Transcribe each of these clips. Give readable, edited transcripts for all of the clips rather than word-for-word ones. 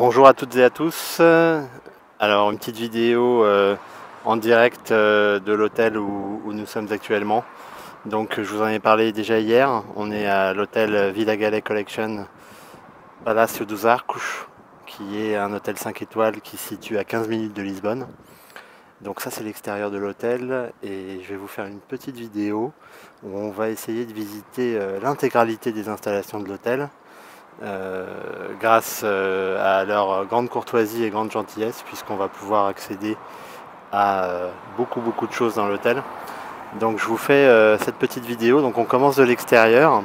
Bonjour à toutes et à tous. Alors une petite vidéo en direct de l'hôtel où nous sommes actuellement. Donc je vous en ai parlé déjà hier. On est à l'hôtel Villa Galé Collection Palacio dos Arcos, qui est un hôtel 5 étoiles qui se situe à 15 minutes de Lisbonne. Donc ça c'est l'extérieur de l'hôtel et je vais vous faire une petite vidéo où on va essayer de visiter l'intégralité des installations de l'hôtel. Grâce à leur grande courtoisie et grande gentillesse, puisqu'on va pouvoir accéder à beaucoup de choses dans l'hôtel. Donc je vous fais cette petite vidéo. Donc on commence de l'extérieur.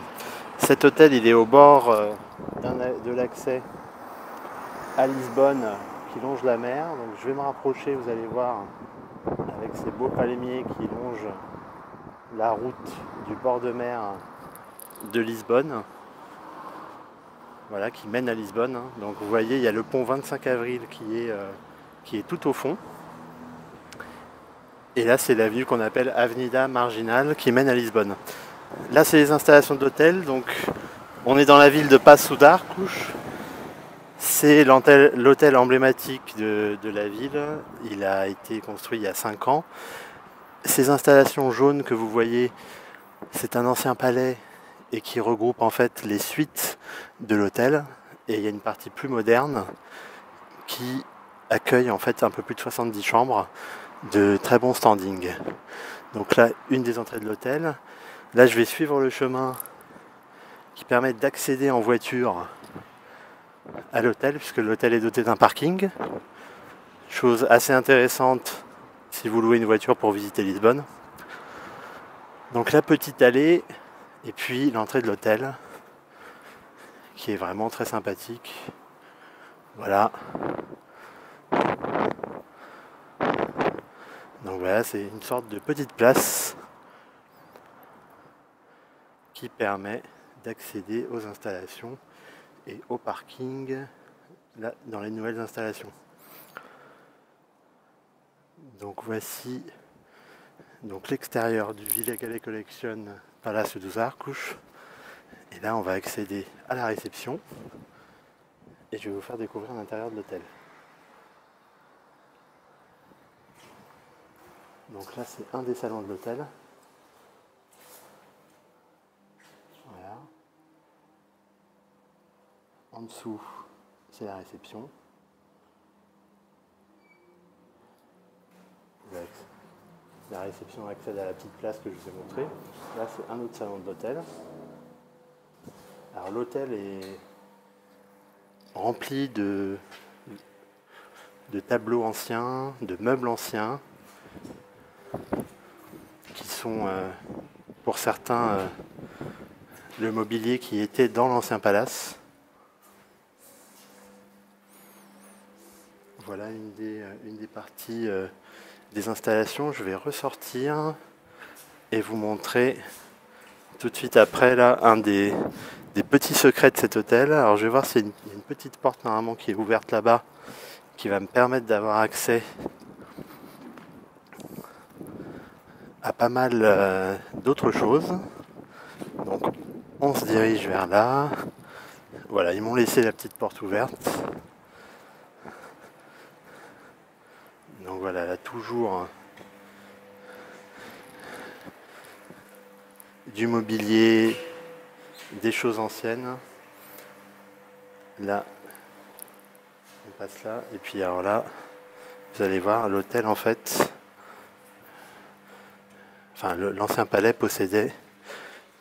Cet hôtel il est au bord de l'accès à Lisbonne qui longe la mer. Donc je vais me rapprocher, vous allez voir, avec ces beaux palmiers qui longent la route du bord de mer de Lisbonne. Voilà, qui mène à Lisbonne. Donc vous voyez, il y a le pont 25 avril qui est tout au fond. Et là, c'est la ville qu'on appelle Avenida Marginal qui mène à Lisbonne. Là, c'est les installations d'hôtel. Donc on est dans la ville de Paços d'Arcos. C'est l'hôtel emblématique de la ville. Il a été construit il y a 5 ans. Ces installations jaunes que vous voyez, c'est un ancien palais et qui regroupe en fait les suites de l'hôtel. Et il y a une partie plus moderne qui accueille en fait un peu plus de 70 chambres de très bon standing. Donc là, une des entrées de l'hôtel. Là, je vais suivre le chemin qui permet d'accéder en voiture à l'hôtel, puisque l'hôtel est doté d'un parking. Chose assez intéressante si vous louez une voiture pour visiter Lisbonne. Donc la petite allée, et puis l'entrée de l'hôtel, qui est vraiment très sympathique. Voilà. Donc voilà, c'est une sorte de petite place qui permet d'accéder aux installations et au parking là, dans les nouvelles installations. Donc voici donc l'extérieur du Villa Galé Collection Palacio dos Arcos. Et là, on va accéder à la réception et je vais vous faire découvrir l'intérieur de l'hôtel. Donc là, c'est un des salons de l'hôtel. Voilà. En dessous, c'est la réception. La réception accède à la petite place que je vous ai montrée. Là, c'est un autre salon de l'hôtel. Alors l'hôtel est rempli de tableaux anciens, de meubles anciens, qui sont pour certains le mobilier qui était dans l'ancien palace. Voilà une des parties des installations. Je vais ressortir et vous montrer tout de suite après là un des petits secrets de cet hôtel. Alors je vais voir s'il y a une petite porte normalement qui est ouverte là-bas qui va me permettre d'avoir accès à pas mal d'autres choses. Donc on se dirige vers là. Voilà, ils m'ont laissé la petite porte ouverte. Donc voilà, là toujours du mobilier, des choses anciennes. Là, on passe là. Et puis alors là, vous allez voir, l'hôtel en fait, enfin l'ancien palais possédait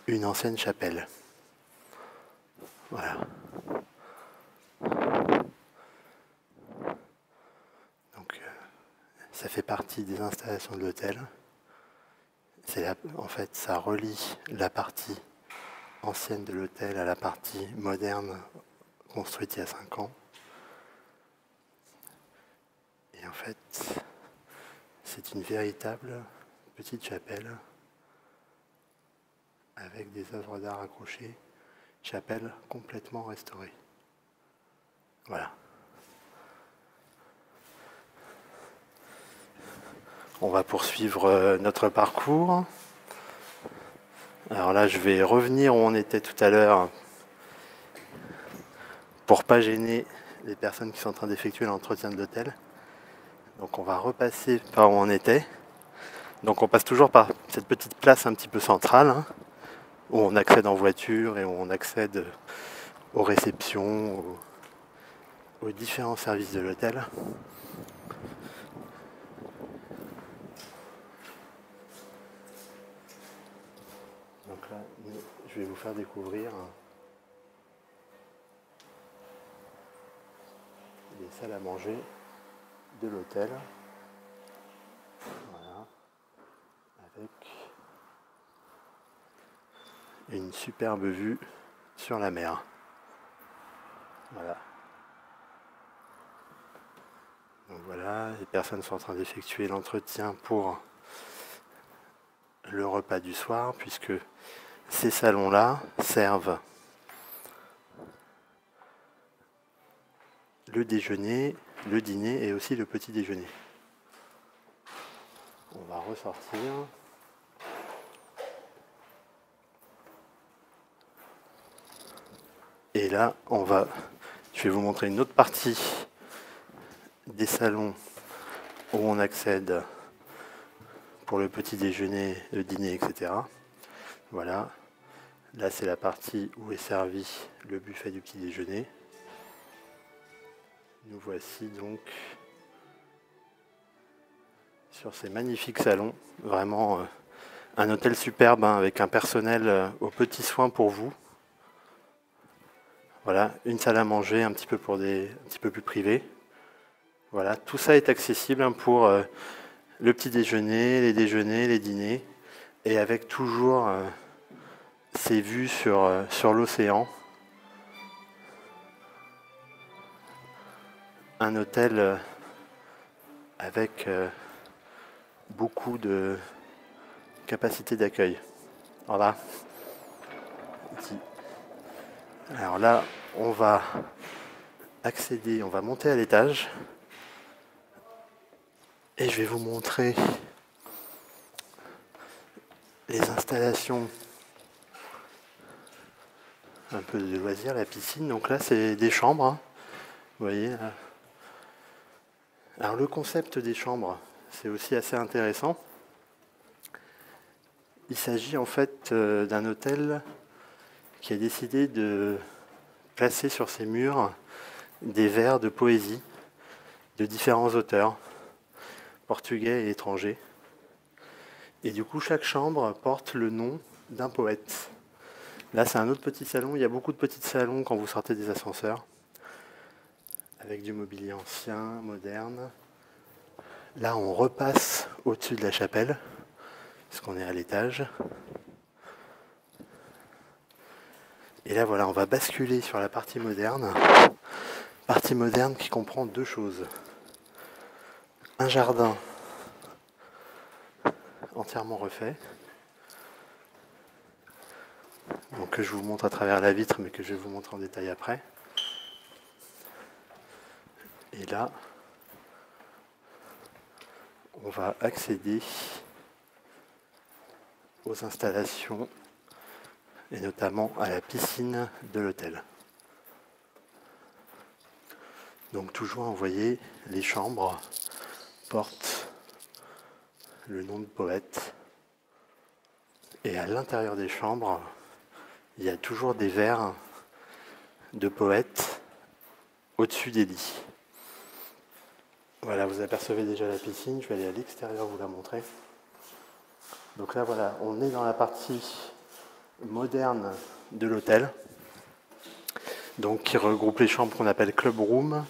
une ancienne chapelle. Voilà. Donc ça fait partie des installations de l'hôtel. En fait, ça relie la partie ancienne de l'hôtel à la partie moderne construite il y a 5 ans. Et en fait, c'est une véritable petite chapelle avec des œuvres d'art accrochées, chapelle complètement restaurée. Voilà. On va poursuivre notre parcours. Alors là, je vais revenir où on était tout à l'heure pour pas gêner les personnes qui sont en train d'effectuer l'entretien de l'hôtel. Donc on va repasser par où on était. Donc on passe toujours par cette petite place un petit peu centrale, hein, où on accède en voiture et où on accède aux réceptions, aux différents services de l'hôtel. Donc là, je vais vous faire découvrir les salles à manger de l'hôtel. Voilà. Avec une superbe vue sur la mer. Voilà. Donc voilà, les personnes sont en train d'effectuer l'entretien pour le repas du soir, puisque ces salons-là servent le déjeuner, le dîner et aussi le petit déjeuner. On va ressortir. Et là, je vais vous montrer une autre partie des salons où on accède pour le petit déjeuner, le dîner, etc. Voilà. Là, c'est la partie où est servi le buffet du petit déjeuner. Nous voici donc sur ces magnifiques salons. Vraiment un hôtel superbe, hein, avec un personnel aux petits soins pour vous. Voilà, une salle à manger un petit peu plus privé. Voilà, tout ça est accessible, hein, pour le petit déjeuner, les dîners, et avec toujours ces vues sur l'océan. Un hôtel avec beaucoup de capacité d'accueil. Voilà. Alors là, on va accéder, on va monter à l'étage. Et je vais vous montrer les installations un peu de loisirs, la piscine. Donc là, c'est des chambres, hein. Vous voyez là. Alors le concept des chambres, c'est aussi assez intéressant. Il s'agit en fait d'un hôtel qui a décidé de placer sur ses murs des vers de poésie de différents auteurs, portugais et étrangers. Et du coup, chaque chambre porte le nom d'un poète. Là, c'est un autre petit salon. Il y a beaucoup de petits salons quand vous sortez des ascenseurs, avec du mobilier ancien, moderne. Là, on repasse au-dessus de la chapelle, puisqu'on est à l'étage. Et là, voilà, on va basculer sur la partie moderne. Partie moderne qui comprend deux choses. Un jardin entièrement refait, donc que je vous montre à travers la vitre, mais que je vais vous montrer en détail après. Et là, on va accéder aux installations et notamment à la piscine de l'hôtel. Donc toujours, vous voyez, les chambres portent le nom de poète. Et à l'intérieur des chambres, il y a toujours des vers de poètes au-dessus des lits. Voilà, vous apercevez déjà la piscine. Je vais aller à l'extérieur vous la montrer. Donc là, voilà, on est dans la partie moderne de l'hôtel, donc qui regroupe les chambres qu'on appelle club room,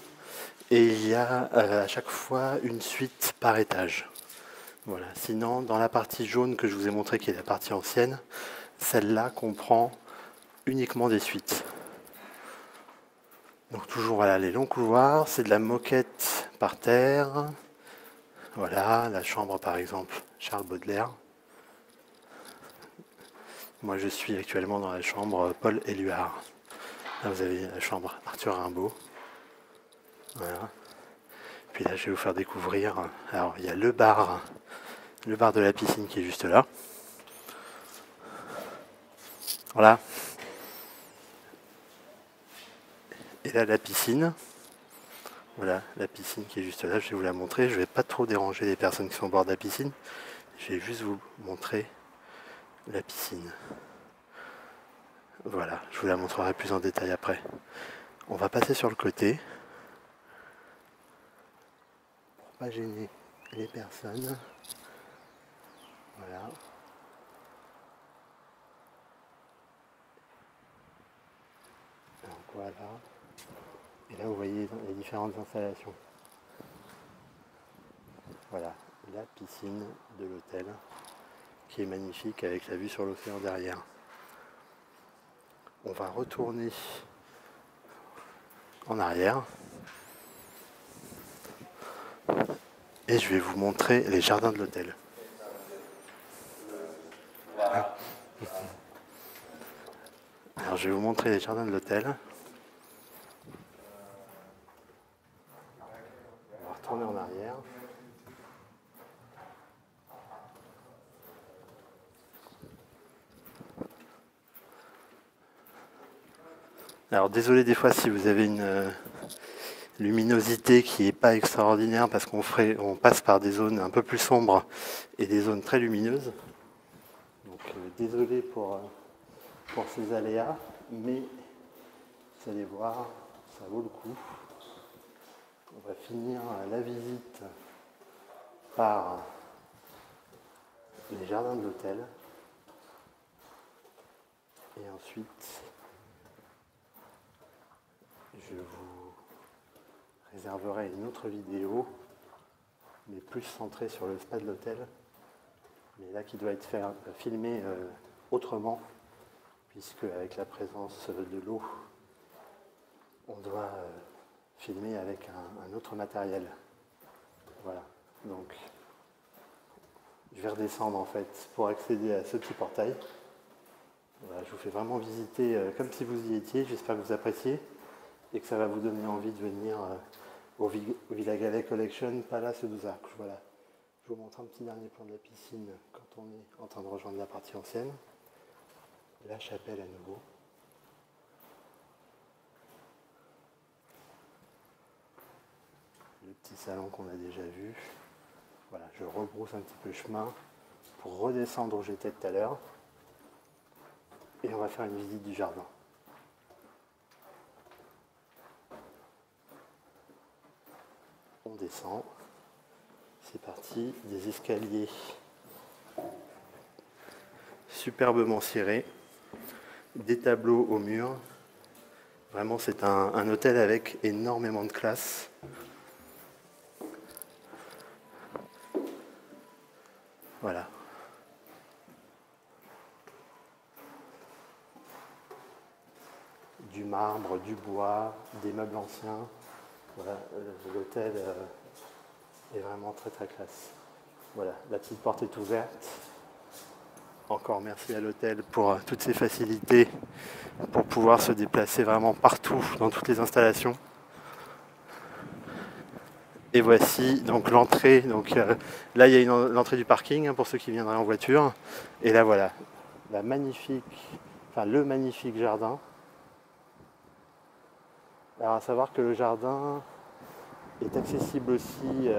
et il y a à chaque fois une suite par étage. Voilà. Sinon, dans la partie jaune que je vous ai montré, qui est la partie ancienne, celle-là comprend uniquement des suites. Donc toujours, voilà, les longs couloirs, c'est de la moquette par terre. Voilà, la chambre par exemple Charles Baudelaire. Moi je suis actuellement dans la chambre Paul Éluard. Là vous avez la chambre Arthur Rimbaud. Voilà. Puis là je vais vous faire découvrir. Alors il y a le bar de la piscine qui est juste là. Voilà. Et là la piscine. Voilà la piscine qui est juste là, je vais vous la montrer. Je ne vais pas trop déranger les personnes qui sont au bord de la piscine. Je vais juste vous montrer la piscine. Voilà, je vous la montrerai plus en détail après. On va passer sur le côté. Pour pas gêner les personnes. Voilà. Donc voilà. Et là vous voyez les différentes installations. Voilà, la piscine de l'hôtel qui est magnifique avec la vue sur l'océan derrière. On va retourner en arrière et je vais vous montrer les jardins de l'hôtel. Alors je vais vous montrer les jardins de l'hôtel. On va retourner en arrière. Alors désolé des fois si vous avez une luminosité qui n'est pas extraordinaire parce on passe par des zones un peu plus sombres et des zones très lumineuses. Donc désolé pour ces aléas, mais vous allez voir, ça vaut le coup. On va finir la visite par les jardins de l'hôtel. Et ensuite, je vous réserverai une autre vidéo, mais plus centrée sur le spa de l'hôtel, mais là qui doit être filmé autrement, puisque avec la présence de l'eau, on doit filmer avec un autre matériel. Voilà, donc je vais redescendre en fait pour accéder à ce petit portail. Voilà, je vous fais vraiment visiter comme si vous y étiez, j'espère que vous appréciez et que ça va vous donner envie de venir au Villa Galais Collection Palace 12 Arcs. Voilà. Je vous montre un petit dernier plan de la piscine quand on est en train de rejoindre la partie ancienne. La chapelle à nouveau. Le petit salon qu'on a déjà vu. Voilà, je rebrousse un petit peu le chemin pour redescendre où j'étais tout à l'heure. Et on va faire une visite du jardin. On descend. C'est parti, des escaliers superbement cirés, des tableaux au mur. Vraiment, c'est un hôtel avec énormément de classe. Voilà. Du marbre, du bois, des meubles anciens. Voilà, l'hôtel est vraiment très très classe. Voilà, la petite porte est ouverte. Encore merci à l'hôtel pour toutes ces facilités pour pouvoir se déplacer vraiment partout dans toutes les installations. Et voici donc l'entrée. Donc là il y a l'entrée du parking pour ceux qui viendraient en voiture. Et là voilà, le magnifique jardin. Alors à savoir que le jardin est accessible aussi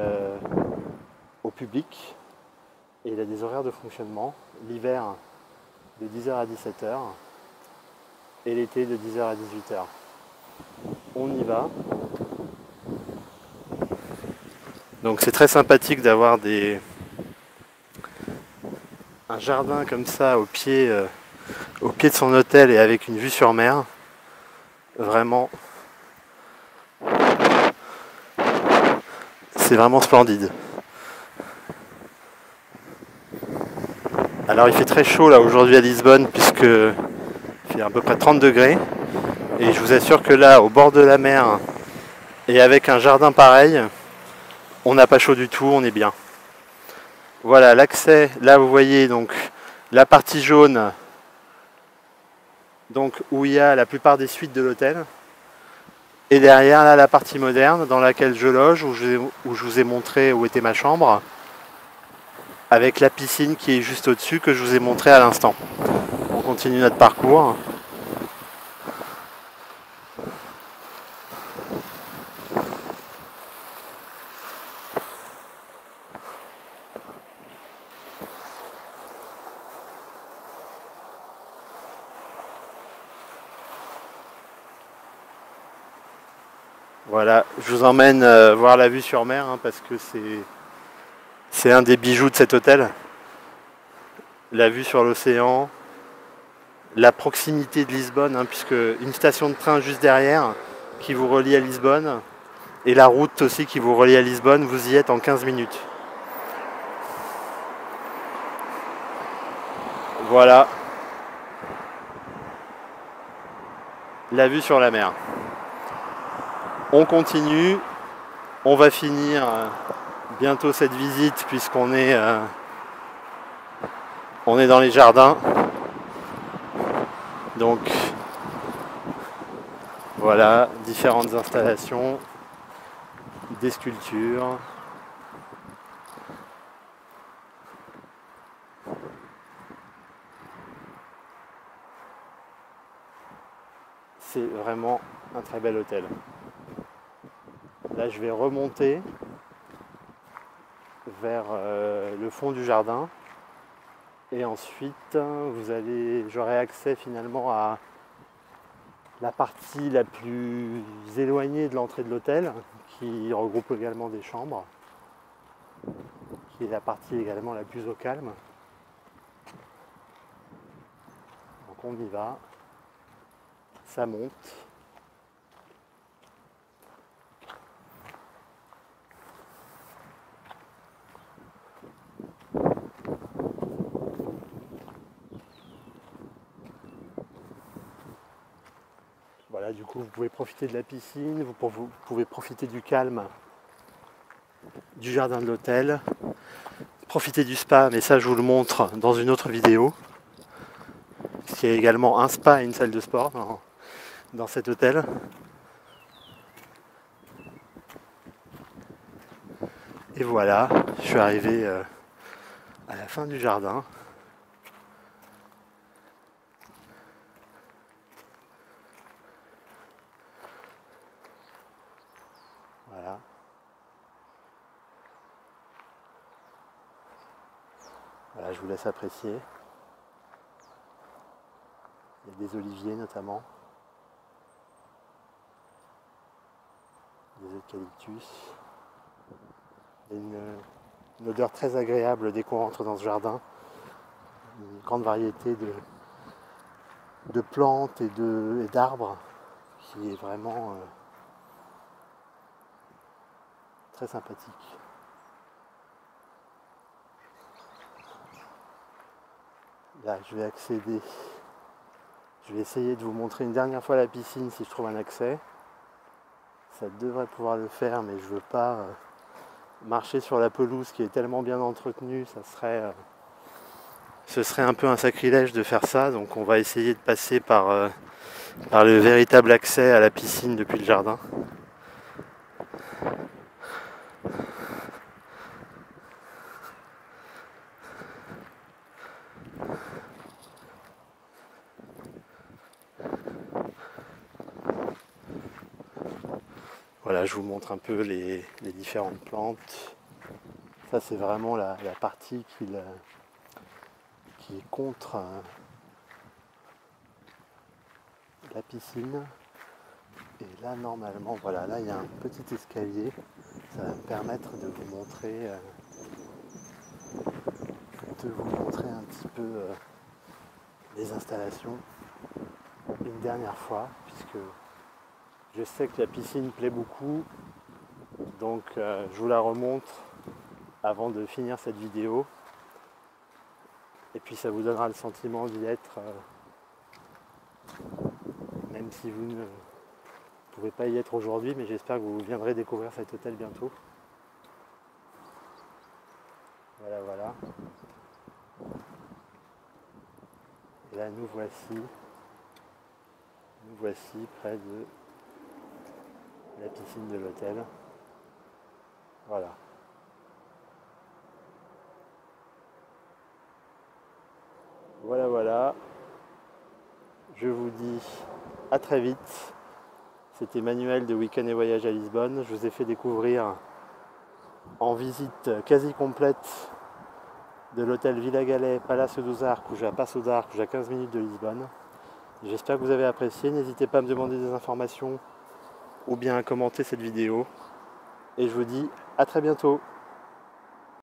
au public et il a des horaires de fonctionnement. L'hiver de 10h à 17h et l'été de 10h à 18h. On y va. Donc c'est très sympathique d'avoir un jardin comme ça au pied de son hôtel et avec une vue sur mer. Vraiment, c'est vraiment splendide. Alors il fait très chaud là aujourd'hui à Lisbonne puisque il fait à peu près 30 degrés. Et je vous assure que là, au bord de la mer et avec un jardin pareil, on n'a pas chaud du tout, on est bien. Voilà l'accès, là vous voyez donc la partie jaune, donc où il y a la plupart des suites de l'hôtel. Et derrière là la partie moderne dans laquelle je loge, où je vous ai montré où était ma chambre, avec la piscine qui est juste au-dessus que je vous ai montré à l'instant. On continue notre parcours. Voilà, je vous emmène voir la vue sur mer hein, parce que c'est un des bijoux de cet hôtel. La vue sur l'océan, la proximité de Lisbonne, hein, puisque une station de train juste derrière qui vous relie à Lisbonne, et la route aussi qui vous relie à Lisbonne, vous y êtes en 15 minutes. Voilà, la vue sur la mer. On continue, on va finir bientôt cette visite puisqu'on est, on est dans les jardins. Donc voilà, différentes installations, des sculptures. C'est vraiment un très bel hôtel. Là, je vais remonter vers le fond du jardin et ensuite j'aurai accès finalement à la partie la plus éloignée de l'entrée de l'hôtel qui regroupe également des chambres, qui est la partie également la plus au calme. Donc on y va, ça monte. Voilà, du coup, vous pouvez profiter de la piscine, vous pouvez profiter du calme du jardin de l'hôtel, profiter du spa, mais ça, je vous le montre dans une autre vidéo. Parce qu'il y a également un spa et une salle de sport dans cet hôtel. Et voilà, je suis arrivé à la fin du jardin. Voilà. Voilà, je vous laisse apprécier. Il y a des oliviers notamment, des eucalyptus. Il y a une odeur très agréable dès qu'on rentre dans ce jardin. Une grande variété de plantes et d'arbres qui est vraiment très sympathique. Là, je vais accéder. Je vais essayer de vous montrer une dernière fois la piscine si je trouve un accès. Ça devrait pouvoir le faire, mais je ne veux pas marcher sur la pelouse qui est tellement bien entretenue. Ce serait un peu un sacrilège de faire ça. Donc on va essayer de passer par le véritable accès à la piscine depuis le jardin. Voilà, je vous montre un peu les différentes plantes. Ça, c'est vraiment la partie qui est contre la piscine. Et là, normalement, voilà, là, il y a un petit escalier. Ça va me permettre de vous montrer, un petit peu les installations une dernière fois, puisque je sais que la piscine plaît beaucoup. Donc, je vous la remonte avant de finir cette vidéo. Et puis ça vous donnera le sentiment d'y être, même si vous ne pouvez pas y être aujourd'hui, mais j'espère que vous viendrez découvrir cet hôtel bientôt. Voilà, voilà. Et là, nous voici près de la piscine de l'hôtel. Voilà. Voilà, voilà. Je vous dis à très vite. C'était Manuel de Week-end et Voyage à Lisbonne. Je vous ai fait découvrir en visite quasi complète de l'hôtel Villa Galé, Palácio dos Arcos, à Passo d'Arcos, à 15 minutes de Lisbonne. J'espère que vous avez apprécié. N'hésitez pas à me demander des informations ou bien à commenter cette vidéo. Et je vous dis à très bientôt.